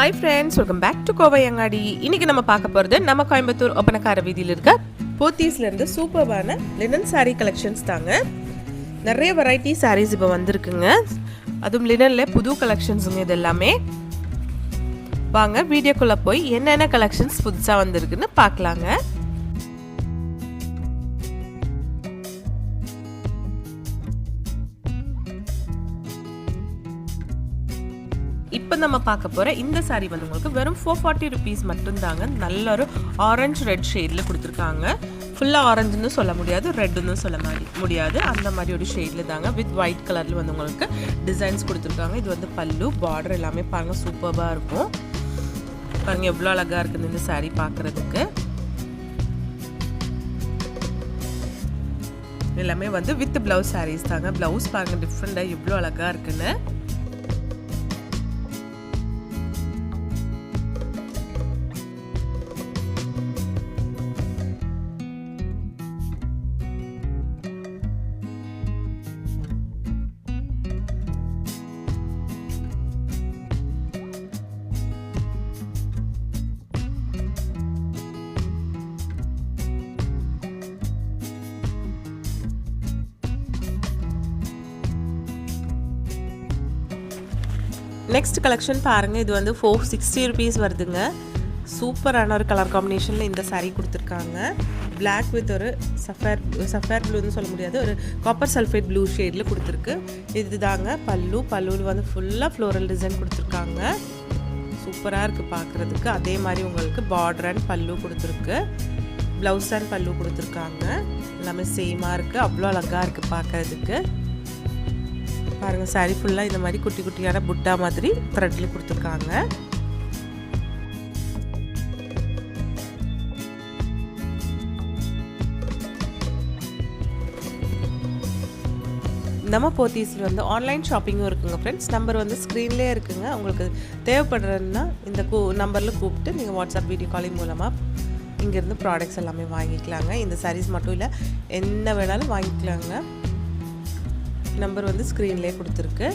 Hi friends, welcome back to Kovai Angadi. இன்னைக்கு நம்ம பார்க்க போறது நம்ம கோயம்புத்தூர் ஒப்பனக்கார வீதியில இருக்க போத்தீஸ்ல இருந்து சூப்பர்வான லினன் saree கலெக்ஷன்ஸ் தாங்க. நிறைய வெரைட்டி sarees இப்போ வந்திருக்குங்க. அதுவும் லினன்ல புது கலெக்ஷன்ஸ்ங்க இது எல்லாமே. வாங்க வீடியோக்குள்ள போய் என்னென்ன கலெக்ஷன்ஸ் புதுசா வந்திருக்குன்னு பார்க்கலாங்க. இப்போ நம்ம பார்க்க போற இந்த saree வந்து உங்களுக்கு வெறும் 440 rupees மட்டும் தாங்க. நல்ல ஒரு ஆரஞ்சு ரெட் ஷேட்ல கொடுத்திருக்காங்க. ஃபுல்லா ஆரஞ்சுன்னு சொல்ல முடியாது, ரெட்னு சொல்ல முடியாது, அந்த மாதிரி ஒரு ஷேட்ல தாங்க வித் ஒயிட் கலர்ல வந்து உங்களுக்கு டிசைன்ஸ் கொடுத்திருக்காங்க. இது வந்து பல்லு, பார்டர் எல்லாமே பாருங்க சூப்பர்பா இருக்கும். பாருங்க எவ்வளவு அழகா இருக்குது இந்த saree பார்க்கிறதுக்கு. எல்லாமே வந்து வித் பிளவுஸ் sarees தாங்க. பிளவுஸ் பாருங்க டிஃபரெண்டா எவ்வளவு அழகா இருக்குன்னு. நெக்ஸ்ட் கலெக்ஷன் பாருங்க, இது வந்து 460 rupees வருதுங்க. சூப்பரான ஒரு கலர் காம்பினேஷன்ல இந்த saree கொடுத்துருக்காங்க. Black வித் ஒரு சஃபேர் ப்ளூன்னு சொல்ல முடியாது, ஒரு காப்பர் சல்ஃபேட் ப்ளூ ஷேட்ல கொடுத்துருக்கு. இதுதாங்க பல்லுவில் வந்து ஃபுல்லாக ஃப்ளோரல் டிசைன் கொடுத்துருக்காங்க. சூப்பராக இருக்குது பார்க்குறதுக்கு. அதே மாதிரி உங்களுக்கு பார்டர் அண்ட் பல்லு கொடுத்துருக்கு, ப்ளவுஸ் அண்ட் பல்லு கொடுத்துருக்காங்க. எல்லாமே சேமாக இருக்குது, அவ்வளோ அழகாக இருக்குது பார்க்குறதுக்கு. பாருங்க saree ஃபுல்லா இந்த மாதிரி குட்டி குட்டியான புட்டா மாதிரி த்ரெட்ல கொடுத்திருக்காங்க. நம்ம போத்தீஸ்ல வந்து ஆன்லைன் ஷாப்பிங்கும் இருக்குங்க ஃப்ரெண்ட்ஸ். நம்பர் வந்து ஸ்க்ரீன்லேயே இருக்குங்க. உங்களுக்கு தேவைப்படுறதுன்னா இந்த நம்பரில் கூப்பிட்டு நீங்கள் வாட்ஸ்அப் வீடியோ காலிங் மூலமாக இங்கேருந்து ப்ராடக்ட்ஸ் எல்லாமே வாங்கிக்கலாங்க. இந்த சாரீஸ் மட்டும் இல்லை, என்ன வேணாலும் வாங்கிக்கலாங்க. நம்பர் வந்து ஸ்க்ரீன்லேயே கொடுத்துருக்கு.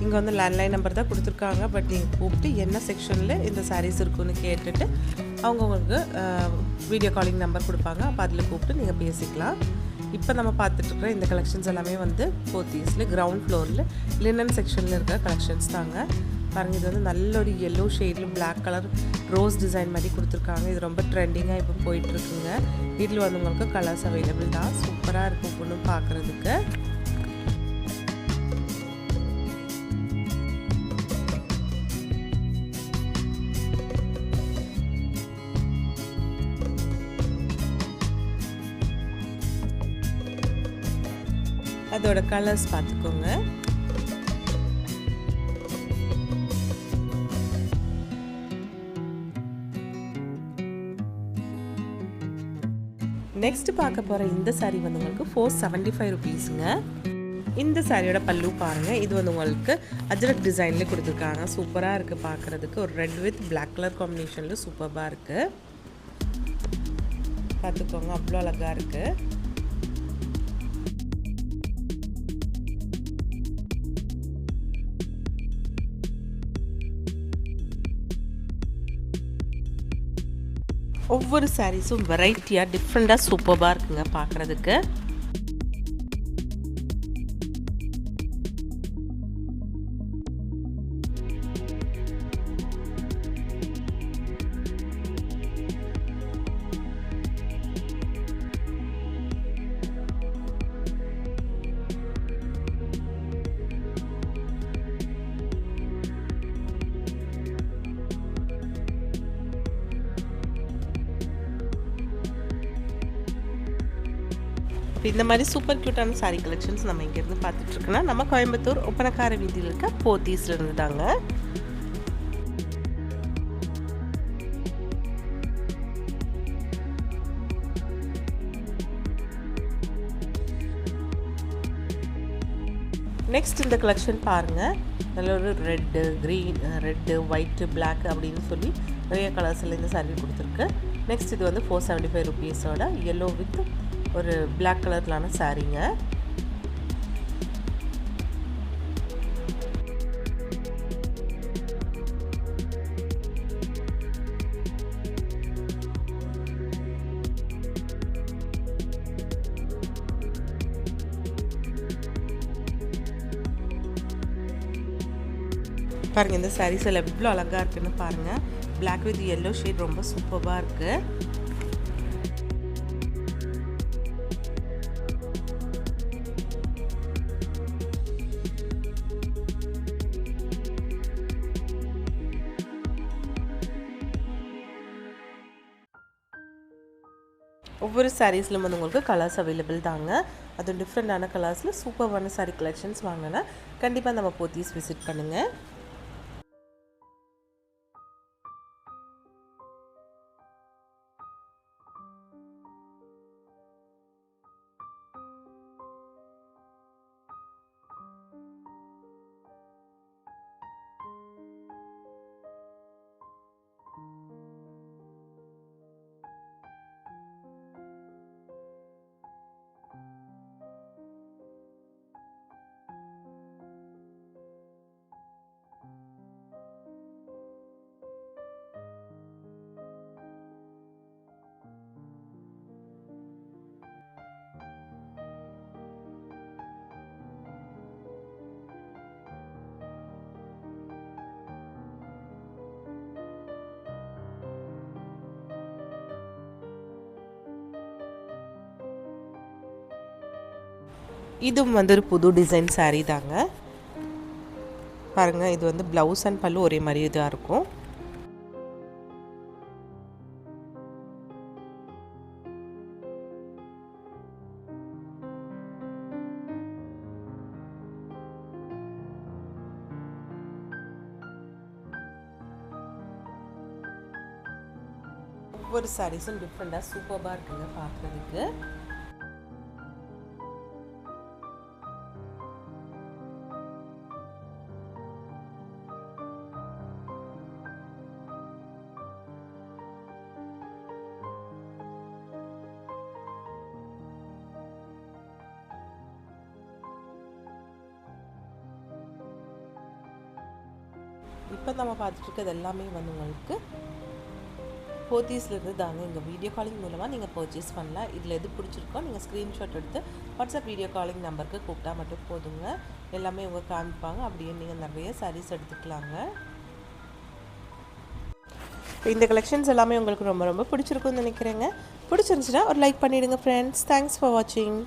இங்கே வந்து லேண்ட்லைன் நம்பர் தான் கொடுத்துருக்காங்க. பட் நீங்கள் கூப்பிட்டு என்ன செக்ஷனில் இந்த சாரீஸ் இருக்குன்னு கேட்டுட்டு அவங்க உங்களுக்கு வீடியோ காலிங் நம்பர் கொடுப்பாங்க. அப்போ அதில் கூப்பிட்டு நீங்கள் பேசிக்கலாம். இப்போ நம்ம பார்த்துட்ருக்குற இந்த கலெக்ஷன்ஸ் எல்லாமே வந்து போத்தீஸில் கிரவுண்ட் ஃப்ளோரில் லினன் செக்ஷனில் இருக்கிற கலெக்ஷன்ஸ் தாங்க. பாருங்கள், இது வந்து நல்ல ஒரு எல்லோ ஷேடில் பிளாக் கலர் ரோஸ் டிசைன் மாதிரி கொடுத்துருக்காங்க. இது ரொம்ப ட்ரெண்டிங்காக இப்போ போயிட்டுருக்குங்க. இதில் வந்து உங்களுக்கு கலர்ஸ் அவைலபிள் தான். சூப்பராக இருக்கும் பொண்ணு பார்க்குறதுக்கு. அதோட கலர்ஸ் பார்த்துக்கோங்க. நெக்ஸ்ட் பார்க்க போற இந்த saree வந்து உங்களுக்கு 475 rupeesங்க. இந்த சாரியோட பல்லு பாருங்க. இது வந்து உங்களுக்கு அஜ்ரக் டிசைன்ல கொடுத்துருக்காங்க. சூப்பரா இருக்கு பார்க்கிறதுக்கு. ஒரு ரெட் வித் பிளாக் கலர் காம்பினேஷன்ல சூப்பர்பா இருக்கு. பார்த்துக்கோங்க, அவ்வளோ அழகா இருக்கு. ஒவ்வொரு சாரீஸும் வெரைட்டியாக டிஃப்ரெண்ட்டாக சூப்பராக இருக்குங்க பார்க்குறதுக்கு. இந்த மாதிரி சூப்பர் க்யூட்டான சாரீ கலெக்ஷன்ஸ் நம்ம இங்கேருந்து பார்த்துட்ருக்கோன்னா நம்ம கோயம்புத்தூர் ஒப்பனக்கார வீதியில் இருக்க போத்தீஸ்ல இருந்து தாங்க. நெக்ஸ்ட் இந்த கலெக்ஷன் பாருங்கள். நல்ல ஒரு red, green, red, white, black அப்படின்னு சொல்லி நிறைய கலர்ஸில் இந்த சாரீ கொடுத்துருக்கு. நெக்ஸ்ட் இது வந்து 475 rupeesோட எல்லோ வித் ஒரு பிளாக் கலர்லான சாரீங்க. பாருங்கள் இந்த சாரீஸ் எல்லாம் எவ்வளோ அழகாக இருக்குன்னு பாருங்கள். பிளாக் வித் எல்லோ ஷேட் ரொம்ப சூப்பராக இருக்குது. ஒவ்வொரு சாரீஸ்லையும் வந்து உங்களுக்கு கலர்ஸ் அவைலபிள் தாங்க. அதுவும் டிஃப்ரெண்ட்டான கலர்ஸில் சூப்பரான சாரீ கலெக்ஷன்ஸ் வாங்கினா கண்டிப்பாக நம்ம போத்தீஸ் விசிட் பண்ணுங்கள். இதுவும் வந்து ஒரு புது டிசைன் சாரீ தாங்க. பாருங்கள், இது வந்து ப்ளவுஸ் அண்ட் பல்லு ஒரே மாதிரி இதாக இருக்கும். ஒவ்வொரு சாரீஸும் டிஃப்ரெண்ட்டாக சூப்பராக இருக்குங்க பார்க்குறதுக்கு. இப்போ நம்ம பார்த்துட்டு இருக்கிறது எல்லாமே வந்து உங்களுக்கு போத்தீஸ்லேருந்து தாங்க. எங்கள் வீடியோ காலிங் மூலமாக நீங்கள் பர்ச்சேஸ் பண்ணலாம். இதில் எது பிடிச்சிருக்கோ நீங்கள் ஸ்க்ரீன்ஷாட் எடுத்து வாட்ஸ்அப் வீடியோ காலிங் நம்பருக்கு கூப்பிட்டா மட்டும் போதுங்க. எல்லாமே இவங்க காமிப்பாங்க. அப்படியே நீங்கள் நிறைய சாரீஸ் எடுத்துக்கலாங்க. இந்த கலெக்ஷன்ஸ் எல்லாமே உங்களுக்கு ரொம்ப ரொம்ப பிடிச்சிருக்குன்னு நினைக்கிறேங்க. பிடிச்சிருந்துச்சுன்னா ஒரு லைக் பண்ணிவிடுங்க ஃப்ரெண்ட்ஸ். தேங்க்ஸ் ஃபார் வாட்சிங்.